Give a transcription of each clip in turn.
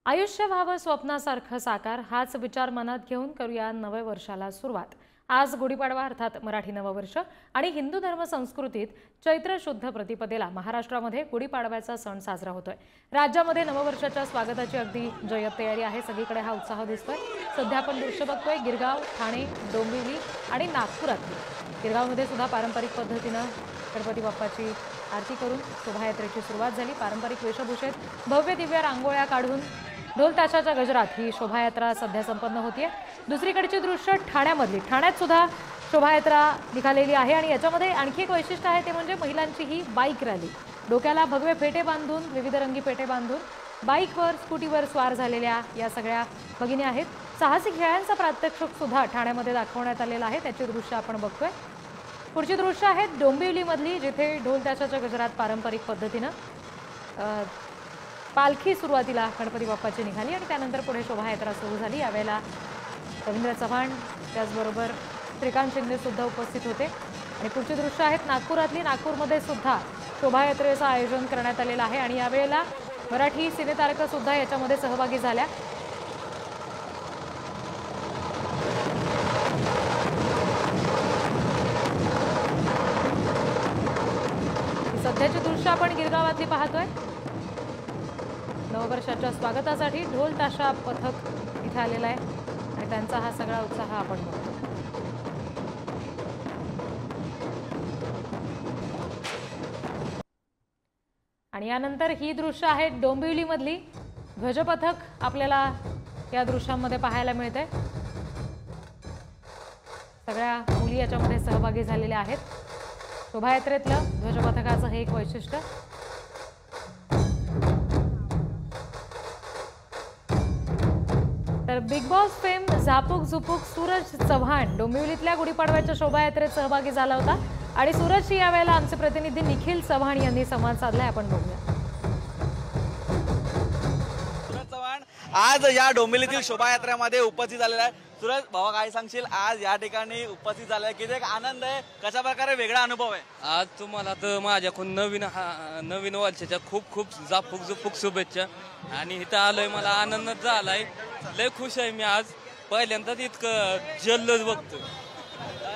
आयुष्य व्हावं स्वप्नासारखं साकार हाच विचार मनात घेऊन करूया नव्या वर्षाला सुरुवात। आज गुढीपाडवा अर्थात मराठी नववर्ष आणि हिंदू धर्म संस्कृतीत चैत्र शुद्ध प्रतिपदेला महाराष्ट्रामध्ये गुढीपाडव्याचा सण साजरा होतोय। राज्यामध्ये नववर्षाच्या स्वागताची अगदी जय्यत तयारी आहे। सगळीकडे हा उत्साह दिसतोय। सध्या आपण दृश्य बघतोय गिरगाव, ठाणे, डोंबिवली आणि नागपुरात। गिरगावमध्ये सुद्धा पारंपरिक पद्धतीने गणपती बाप्पाची आरती करून शोभायात्रेची सुरुवात झाली। पारंपरिक वेशभूषेत भव्य दिव्य रांगोळ्या काढून ढोल ताशाच्या गजरात ही शोभायात्रा सध्या संपन्न होतीये। दुसरीकडची दृश्य ठाण्यात सुद्धा शोभायात्रा निघालेली आहे आणि याच्यामध्ये आणखी एक वैशिष्ट्य आहे ते म्हणजे महिलांची ही बाईक रॅली। डोक्याला भगवे फेटे बांधून विविध रंगी फेटे बांधून बाईकवर स्कूटीवर स्वार झालेल्या या सगळ्या भगिनी आहेत। साहसी खेळांचा प्रात्यक्षिक सुद्धा ठाण्यामध्ये दाखवण्यात आलेला आहे। त्याची दृश्य आपण बघतोय। पुढची दृश्य आहेत डोंबिवली मधली, जिथे ढोल ताशाच्या गजरात पारंपरिक पद्धतीने पालखी सुरुवातीला गणपती बाप्पाची निघाली आणि त्यानंतर पुढे शोभायात्रा सुरू झाली। यावेळेला रवींद्र चव्हाण त्याचबरोबर श्रीकांत शिंदे सुद्धा उपस्थित होते। आणि पुढची दृश्य आहेत नागपुरातली। नागपूरमध्ये सुद्धा शोभायात्रेचं आयोजन करण्यात आलेलं आहे आणि यावेळेला मराठी सिनेतारका सुद्धा याच्यामध्ये सहभागी झाल्या। सध्याची दृश्य आपण गिरगावातली पाहतोय। नववर्षाच्या स्वागतासाठी ढोल ताशा पथक इथे आलेला आहे आणि त्यांचा हा सगळा उत्साह आपण बघतो। आणि यानंतर ही दृश्य आहेत डोंबिवली मधली। ध्वजपथक आपल्याला या दृश्यांमध्ये पाहायला मिळते। सगळ्या मुली याच्यामध्ये सहभागी झालेल्या आहेत। शोभायात्रेतलं ध्वजपथकाचं हे एक वैशिष्ट्य। तर बिग बॉस फेम झापूक झुपूक सूरज चव्हाण डोंबिवलीतल्या गुढीपाडव्याच्या शोभायात्रेत सहभागी झाला होता आणि सूरजशी यावेळेला आमचे प्रतिनिधी निखिल चव्हाण यांनी संवाद साधलाय। आपण बघूया। सूरज चव्हाण आज या डोंबिवलीतील शोभायात्रेमध्ये उपस्थित झालेला आहे। सूरज भावा, काय सांगशील, आज या ठिकाणी उपस्थित झालाय, किती एक आनंद आहे, कशा प्रकारे वेगळा अनुभव आहे? आज तुम्हाला तर माझ्याकडून नवीन वर्षाच्या खूप खूप झुपूक शुभेच्छा। आणि इथं आलोय, मला आनंद झालाय, लय खुश आहे मी। आज पहिल्यांदाच इतकं जल्लोष बघतो।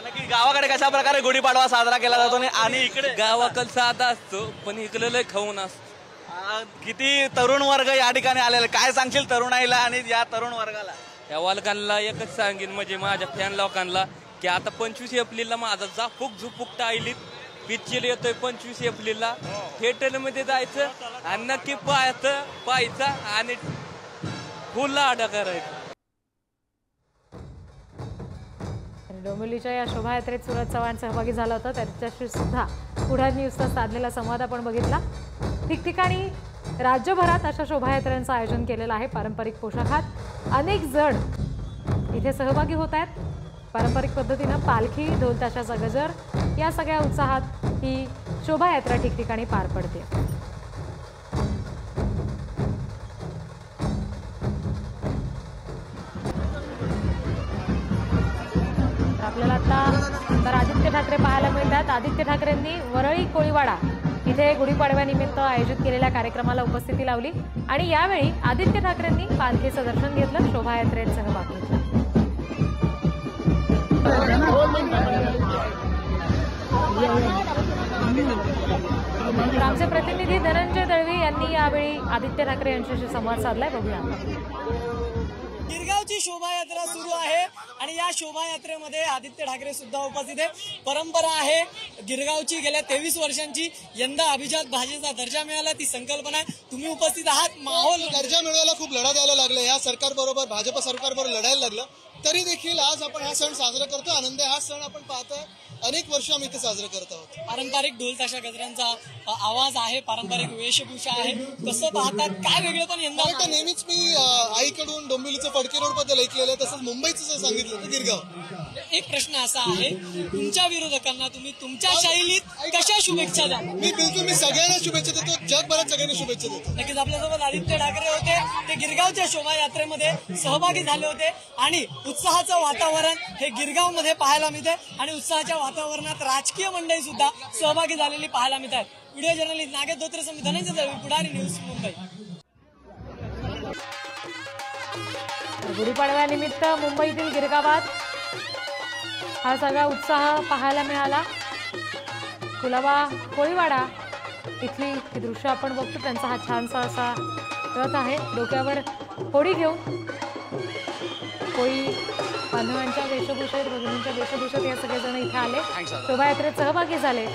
नक्की गावाकडे कशा प्रकारे गुढीपाडवा साजरा केला जातो आणि इकडे गावाकडे साधा असतो पण इकडे लय खाऊन असतो। किती तरुण वर्ग या ठिकाणी आलेला, काय सांगशील तरुणाईला आणि या तरुण वर्गाला? या वालकांना एकच सांगेन, म्हणजे माझ्या फॅन लोकांना, की आता 25 एप्रिलला माझा झापूक झुपूक टाईलीत पिक्चर येतोय। 25 एप्रिलला थिएटर मध्ये जायचं आणि नक्की पाहायचं आणि फुल आडा करायचा। डोंबिवलीच्या या शोभायात्रेत सूरज चव्हाण सहभागी झाला होता। त्याच्याशी सुद्धा पुढे न्यूजचा साधलेला संवाद आपण बघितला। ठिकठिकाणी राज्यभरात अशा शोभायात्रांचं आयोजन केलेलं आहे। पारंपरिक पोशाखात अनेक जण इथे सहभागी होत आहेत। पारंपरिक पद्धतीने पालखी, ढोल ताशाचा गजर या सगळ्या उत्साहात ही शोभायात्रा ठिकठिकाणी पार पडते। आपल्याला आता आदित्य ठाकरे पाहायला मिळतात। आदित्य ठाकरेंनी वरळी कोळीवाडा इथे गुढीपाडव्यानिमित्त आयोजित केलेल्या कार्यक्रमाला उपस्थिती लावली आणि यावेळी आदित्य ठाकरेंनी पालखीचं दर्शन घेतलं, शोभायात्रेत सहभाग घेतला। आमचे प्रतिनिधी धनंजय दळवी यांनी यावेळी आदित्य ठाकरे यांच्याशी संवाद साधलाय। बघूया। गिरगावची शोभायात्रा सुरू आहे आणि या शोभायात्रेमध्ये आदित्य ठाकरे सुद्धा उपस्थित आहे। परंपरा आहे गिरगावची गेल्या 23 वर्षांची, यंदा अभिजात भाषेचा दर्जा मिळाला, ती संकल्पना आहे। तुम्ही उपस्थित आहात। माहोल दर्जा मिळवायला खूप लढा द्यायला लागला, या सरकारबरोबर भाजप सरकारबरोबर लढायला लागलं, तरी देखील आज आपण हा सण साजरा करतो। आनंद आहे। हा सण आपण पाहतोय अनेक वर्ष आम्ही इथे साजरा करत आहोत। पारंपरिक ढोल ताशा गजरांचा आवाज आहे, पारंपरिक वेशभूषा आहे, कसं पाहतात, काय वेगळं पण यंदा? नेहमीच मी आईकडून डोंबिवलीचं फडके रोड बद्दल ऐकलेलं आहे, तसंच मुंबईचं सांगितलं गिरगाव। एक प्रश्न असा आहे, तुमच्या विरोधकांना तुम्ही तुमच्या शैलीत कशा शुभेच्छा द्या? मी सगळ्यांना शुभेच्छा देतो, जगभरात सगळ्यांना शुभेच्छा देतो। नक्कीच आपल्यासोबत आदित्य ठाकरे होते, ते गिरगावच्या शोभायात्रेमध्ये सहभागी झाले होते आणि उत्साहाचं वातावरण हे गिरगावमध्ये पाहायला मिळते आणि उत्साहाच्या वातावरणात राजकीय मंडळी सुद्धा सहभागी झालेली पाहायला मिळतात। व्हिडिओ जर्नलिस्ट नागेश धोत्रे, धनंजय दळवी, पुढारी न्यूज, मुंबई। गुढीपाडव्यानिमित्त मुंबईतील गिरगावात हा सगळा उत्साह पाहायला मिळाला. कुलाबा कोळीवाडा इथली ही दृश्य आपण बघतो. त्यांचा हा छानसा असा रथ आहे. डोक्यावर होडी घेऊन कोळी बांधवांच्या वेशभूषेत, भगिनींच्या वेशभूषेत हे सगळेजण इथे आले, शोभायात्रेत सहभागी झाले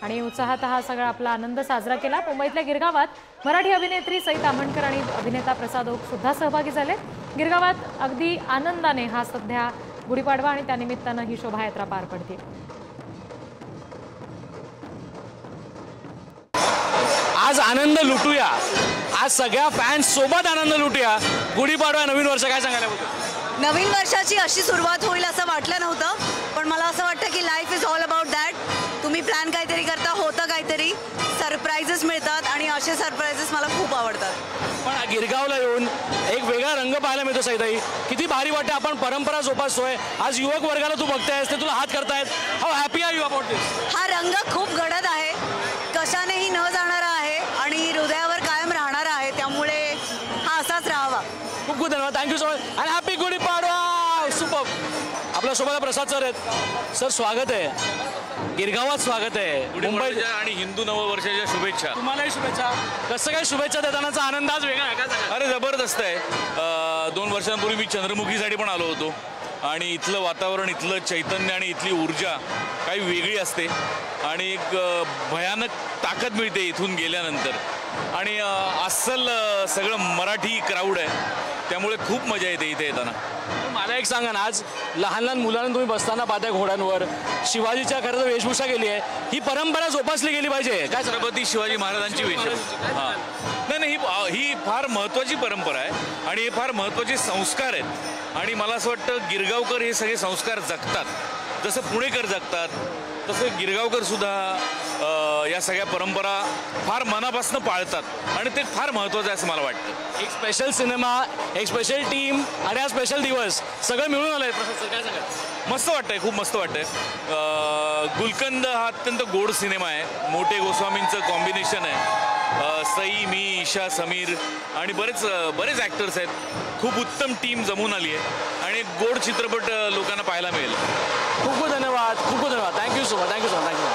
आणि उत्साहात हा सगळा आपला आनंद साजरा केला. मुंबईतल्या गिरगावात मराठी अभिनेत्री सई ताम्हणकर आणि अभिनेता प्रसाद ओक सुद्धा सहभागी झाले. गिरगावात अगदी आनंदाने हा सध्या गुढीपाडवा आणि त्यानिमित्तानं ही शोभायात्रा पार पडते. आज आनंद लुटूया, आज सगळ्या फॅन्स सोबत आनंद लुटूया. गुढीपाडवा नवीन वर्ष काय सांगायला होतं? नवीन वर्षाची अशी सुरुवात होईल असं वाटलं नव्हतं, पण मला असं वाटतं की life is all about that. तुम्ही प्लॅन काहीतरी करता, होतं काहीतरी, सरप्राईजेस मिळतात आणि असे सरप्राईजेस मला खूप आवडतात. पण गिरगावला येऊन एक वेगळा रंग पाहायला मिळतो. सईताई, किती भारी वाटतं. आपण परंपरा जोपासतोय. आज युवक वर्गाला तू बघतायस, ते तुला हात करतायत. How happy are you about this? हा रंग खूप गडद आहे, कशानेही न जाणारा आहे आणि हृदयावर कायम राहणारा आहे, त्यामुळे हा असाच राहावा. खूप खूप धन्यवाद. थँक्यू सो मच आणि हॅपी गुढीपाडवा. सुपर. आपल्यासोबत प्रसाद सर आहेत. सर, स्वागत आहे गिरगावात, स्वागत आहे मुंबईच्या आणि हिंदू नववर्षाच्या शुभेच्छा. तुम्हालाही शुभेच्छा. कसं काय शुभेच्छा देतानाचा आनंद आज वेगळा आहे का? अरे जबरदस्त आहे. 2 वर्षांपूर्वी मी चंद्रमुखीसाठी पण आलो होतो आणि इथलं वातावरण, इथलं चैतन्य आणि इथली ऊर्जा काही वेगळी असते आणि एक भयानक ताकद मिळते इथून गेल्यानंतर आणि अस्सल सगळं मराठी क्राऊड आहे, त्यामुळे खूप मजा येते इथे येताना. मला एक सांगा ना, आज लहान लहान मुलांना तुम्ही बसताना पाहताय घोड्यांवर, शिवाजीच्या खरं तर वेशभूषा केली आहे. ही परंपरा जोपासली गेली पाहिजे काय? छत्रपती शिवाजी महाराजांची वेशभूषा. हां, नाही, ही फार महत्त्वाची परंपरा आहे आणि हे फार महत्त्वाचे संस्कार आहेत आणि मला असं वाटतं गिरगावकर हे सगळे संस्कार जगतात. जसं पुणेकर जगतात तसं गिरगावकर सुद्धा या सगळ्या परंपरा फार मनापासून पाळतात आणि ते फार महत्त्वाचं आहे असं मला वाटतं. एक स्पेशल सिनेमा, एक स्पेशल टीम आणि हा स्पेशल दिवस सगळं मिळून आलंय. काय सांगा? मस्त वाटतंय, खूप मस्त वाटतंय. गुलकंद हा अत्यंत गोड सिनेमा आहे. मोठे गोस्वामींचं कॉम्बिनेशन आहे. सई, मी, ईशा, समीर आणि बरेच ॲक्टर्स आहेत. खूप उत्तम टीम जमून आली आहे आणि एक गोड चित्रपट लोकांना पाहायला मिळेल. खूप खूप धन्यवाद. खूप खूप धन्यवाद. Thank you so much. Thank you so much. Thank you.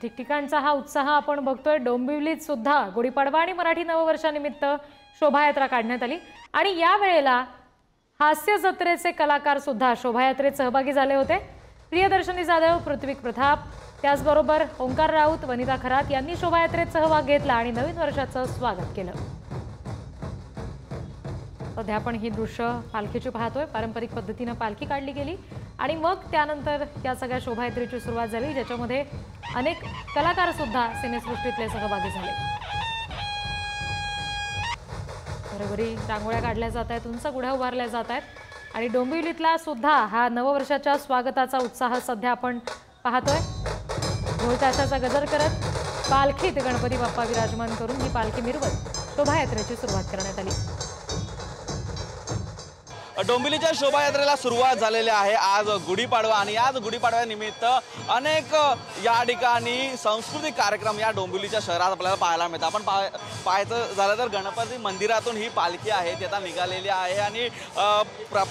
ठिकठिकाणचा हा उत्साह आपण बघतोय. डोंबिवलीत सुद्धा गुढीपाडवा आणि मराठी नववर्षानिमित्त शोभायात्रा काढण्यात आली आणि या वेळेला हास्य जत्रेचे कलाकार सुद्धा शोभायात्रेत सहभागी झाले होते. प्रियदर्शनी जाधव, पृथ्वी प्रताप, त्याचबरोबर ओंकार राऊत, वनिता खरात यांनी शोभायात्रेत सहभाग घेतला आणि नवीन वर्षाचं स्वागत केलं. सध्या आपण ही दृश्य पालखीची पाहतोय. पारंपरिक पद्धतीनं पालखी काढली गेली आणि मग त्यानंतर या सगळ्या शोभायात्रेची सुरुवात झाली, ज्याच्यामध्ये अनेक कलाकार सुद्धा सिनेसृष्टीतले सहभागी झाले. घरोघरी रांगोळ्या काढल्या जात आहेत, उंच गुढ्या उभारल्या जात आहेत आणि डोंबिवलीतला सुद्धा हा नववर्षाच्या स्वागताचा उत्साह सध्या आपण पाहतोय. ढोल ताशाचा गजर करत पालखीत गणपती बाप्पा विराजमान करून ही पालखी मिरवत शोभायात्रेची सुरुवात करण्यात आली. डोंबिवलीच्या शोभायात्रेला सुरुवात झालेली आहे आज गुढीपाडवा आणि याच गुढीपाडव्यानिमित्त अनेक या ठिकाणी सांस्कृतिक कार्यक्रम या डोंबिवलीच्या शहरात आपल्याला पाहायला मिळतात. आपण पाहायचं झालं तर गणपती मंदिरातून ही पालखी आहे ती आता निघालेली आहे आणि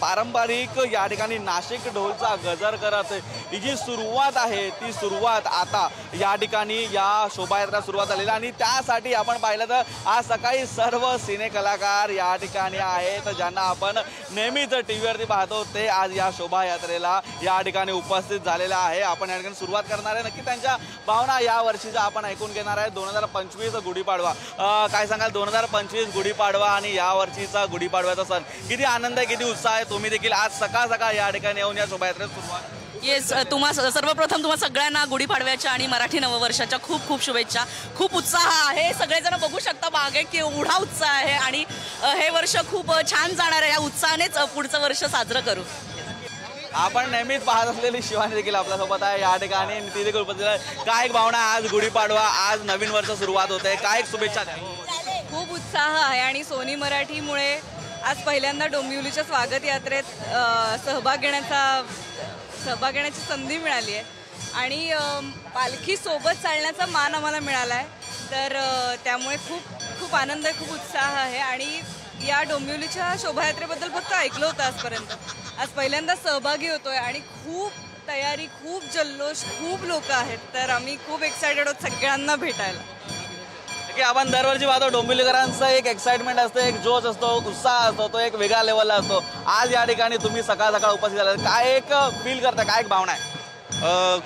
पारंपरिक या ठिकाणी नाशिक ढोलचा गजर करत ही जी सुरुवात आहे ती सुरुवात आता या ठिकाणी या शोभायात्रा सुरुवात झालेली आणि त्यासाठी आपण पाहिलं तर आज सकाळी सर्व सिने कलाकार या ठिकाणी आहेत ज्यांना आपण नेहमी टीव्हीवरती पाहतो ते आज या शोभायात्रेला या ठिकाणी उपस्थित झालेले आहे. आपण या ठिकाणी सुरुवात करणार आहे. नक्की त्यांच्या भावना या वर्षीचा आपण ऐकून घेणार आहे. 2025 गुढीपाडवा काय सांगाल? 2025 गुढीपाडवा आणि या वर्षीचा गुढीपाडव्याचा सण किती आनंद आहे, किती उत्साह आहे? तुम्ही देखील आज सकाळ सकाळ या ठिकाणी येऊन या शोभायात्रेत सुरुवात. येस, सर्वप्रथम तुम्हा सगळ्यांना गुढीपाडव्याच्या आणि मराठी नववर्षाच्या खूप खूप शुभेच्छा. खूप उत्साह आहे, सगळेजण बघू शकता मागे की एवढा उत्साह आहे आणि हे वर्ष खूप छान जाणार आहे. या उत्साहानेच पुढचं वर्ष साजरं करू. आपण नेहमीच पाहत असलेली शिवानी देखील आपल्यासोबत आहे या ठिकाणी. ती देखील उपस्थित आहे. काय एक भावना? आज गुढीपाडवा, आज नवीन वर्ष सुरुवात होते, काय एक शुभेच्छा द्या? खूप उत्साह आहे आणि सोनी मराठीमुळे आज पहिल्यांदा डोंबिवलीच्या स्वागत यात्रेत सहभाग घेण्याची संधी मिळाली आहे आणि पालखी सोबत चालण्याचा मान आम्हाला मिळाला आहे. तर त्यामुळे खूप आनंद आहे, खूप उत्साह आहे. आणि या डोंबिवलीच्या शोभायात्रेबद्दल फक्त ऐकलं होतं आजपर्यंत. आज पहिल्यांदा सहभागी होतोय आणि खूप तयारी, खूप जल्लोष, खूप लोक आहेत. तर आम्ही खूप एक्सायटेड आहोत सगळ्यांना भेटायला. की आपण दरवर्षी पाहतो डोंबिवलीकरांचं एक एक्साइटमेंट असतं, एक जोश असतो, उत्साह असतो, तो एक वेगळ्या लेवलला असतो. आज या ठिकाणी तुम्ही सकाळ सकाळ उपस्थित झाला, काय एक फील करता, काय एक भावना आहे?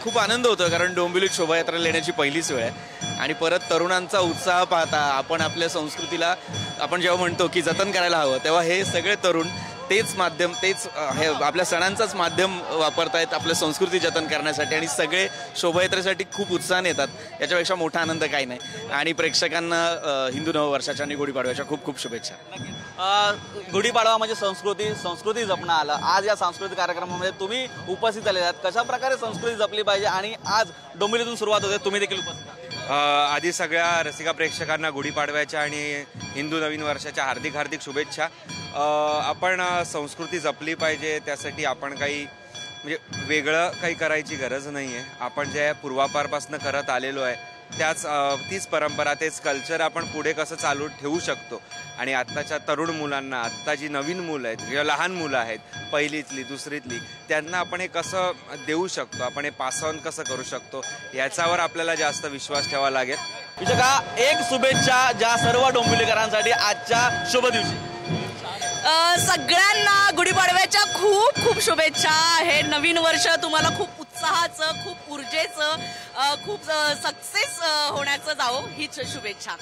खूप आनंद होतो, कारण डोंबिवलीत शोभायात्रा येण्याची पहिलीच वेळ आहे आणि परत तरुणांचा उत्साह पाहता आपण आपल्या संस्कृतीला आपण जेव्हा म्हणतो की जतन करायला हवं, तेव्हा हे सगळे तरुण तेच माध्यम, तेच हे आपल्या सणांचाच माध्यम वापरतायत आपल्या संस्कृती जतन करण्यासाठी आणि सगळे शोभायात्रेसाठी खूप उत्साहाने येतात. याच्यापेक्षा मोठा आनंद काही नाही. आणि प्रेक्षकांना हिंदू नववर्षाच्या आणि गुढीपाडव्याच्या खूप खूप शुभेच्छा. गुढीपाडवा म्हणजे संस्कृती जपणं आलं. आज या सांस्कृतिक कार्यक्रमामध्ये तुम्ही उपस्थित झालेले आहात. कशा प्रकारे संस्कृती जपली पाहिजे आणि आज डोंबिवलीतून सुरुवात होते, तुम्ही देखील उपस्थित आहात. आधी सगळ्या रसिका प्रेक्षकांना गुढीपाडव्याच्या आणि हिंदू नवीन वर्षाच्या हार्दिक हार्दिक शुभेच्छा. आपण संस्कृती जपली पाहिजे, त्यासाठी आपण काही म्हणजे वेगळं काही करायची गरज नाही आहे. आपण जे पूर्वापारपासून करत आलेलो आहे तीच परंपरा, तेच कल्चर आपण पुढे कसं चालू ठेवू शकतो. आणि आत्ताच्या तरुण मुलांना, आत्ता जी नवीन मुलं आहेत किंवा लहान मुलं आहेत पहिलीतली दुसरीतली, त्यांना आपण हे कसं देऊ शकतो, आपण हे पास ऑन कसं करू शकतो, याच्यावर आपल्याला जास्त विश्वास ठेवावा लागेल. विशाखा, एक शुभेच्छा ज्या सर्व डोंबिवलीकरांसाठी आजच्या शुभ दिवशी. सगळ्यांना गुढीपाडव्याच्या खूप खूप शुभेच्छा. हे नवीन वर्ष तुम्हाला खूप उत्साहाचं, खूप ऊर्जेचं, खूप सक्सेस होण्याचं जावो, हीच शुभेच्छा.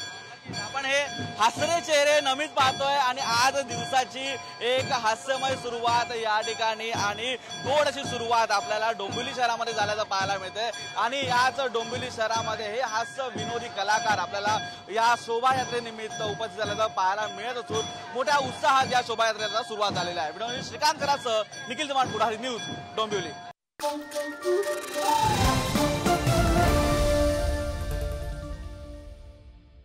आपण हे हसरे चेहरे नमित पाहतोय आणि आज दिवसाची एक हास्यमय सुरुवात या ठिकाणी आणि गोड अशी सुरुवात आपल्याला डोंबिवली शहरामध्ये झाल्याचं पाहायला मिळते. आणि याच डोंबिवली शहरामध्ये हे हास्य विनोदी कलाकार आपल्याला या शोभायात्रेनिमित्त उपस्थित झाल्याचं पाहायला मिळत असून मोठ्या उत्साहात या शोभायात्रेला सुरुवात झालेली आहे. श्रीकांत करासह निखिल चव्हाण, पुढारी न्यूज, डोंबिवली.